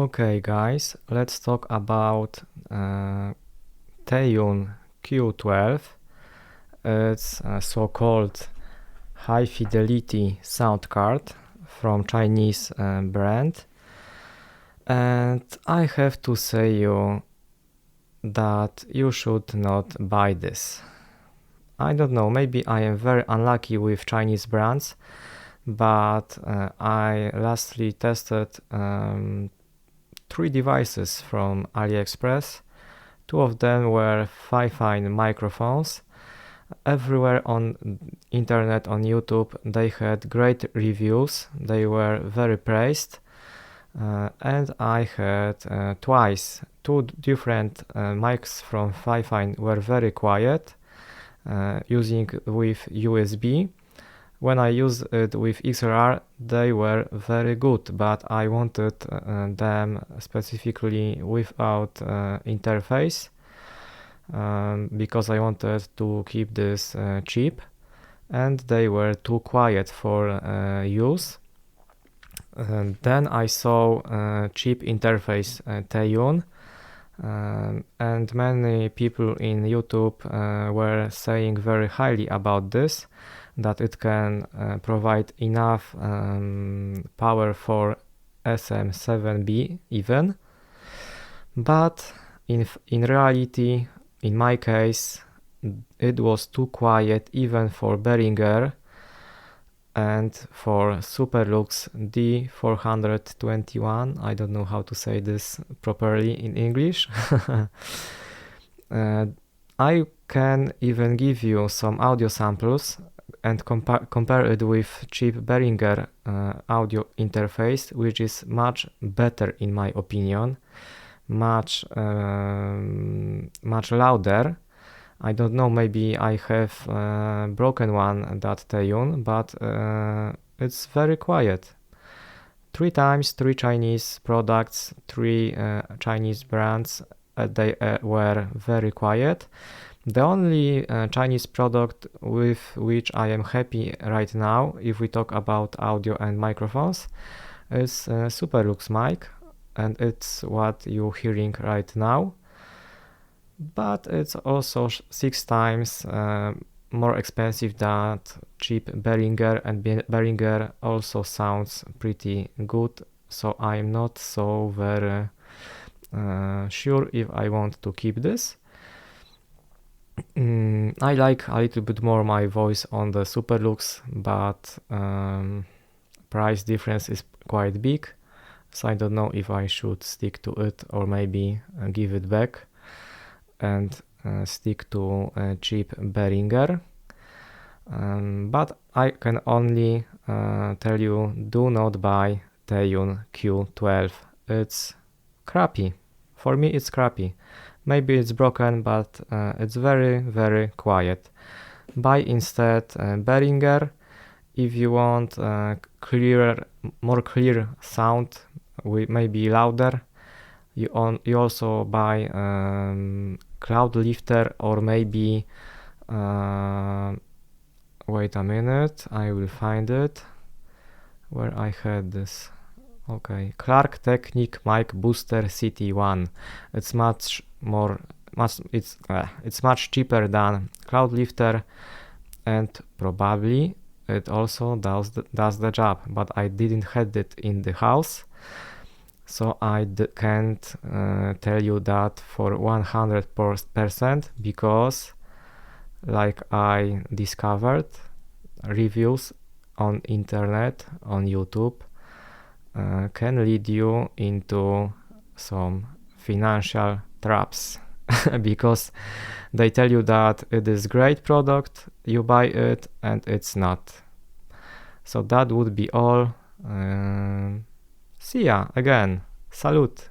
Okay guys, let's talk about Teyun Q-12. It's a so-called high fidelity sound card from Chinese brand, and I have to say you that you should not buy this. I don't know, maybe I am very unlucky with Chinese brands, but I lastly tested 3 devices from AliExpress. 2 of them were Fi-Fine microphones. Everywhere on internet, on YouTube, they had great reviews. They were very praised. And I had twice 2 different mics from Fi-Fine were very quiet, using with USB. When I used it with XLR, they were very good, but I wanted them specifically without interface, because I wanted to keep this cheap, and they were too quiet for use. And then I saw cheap interface Teyun, and many people in YouTube were saying very highly about this, that it can provide enough power for SM7B even. But in reality, in my case, it was too quiet even for Behringer and for Superlux D421. I don't know how to say this properly in English. I can even give you some audio samples and compare it with cheap Behringer audio interface, which is much better in my opinion, much louder. I don't know, maybe I have broken one, that Teyun, but it's very quiet. 3 times, 3 Chinese products, 3 Chinese brands, they were very quiet. The only Chinese product with which I am happy right now, if we talk about audio and microphones, is Superlux mic, and it's what you're hearing right now. But it's also 6 times more expensive than cheap Behringer, and Behringer also sounds pretty good, so I'm not so very sure if I want to keep this. I like a little bit more my voice on the Superlux, but price difference is quite big, so I don't know if I should stick to it or maybe give it back and stick to cheap Behringer. But I can only tell you, do not buy Teyun Q-12. It's crappy. For me it's crappy. Maybe it's broken, but it's very, very quiet. Buy instead Behringer if you want clearer, more clear sound, maybe louder. You also buy Cloud Lifter, or maybe wait a minute, I will find it where I had this. Okay, Clark Technic Mic Booster CT1. It's much cheaper than Cloud Lifter, and probably it also does the job, but I didn't have it in the house, so I can't tell you that for 100%, because like I discovered, reviews on internet, on YouTube, can lead you into some financial traps because they tell you that it is great product, you buy it, and it's not. So that would be all. See ya again. Salut!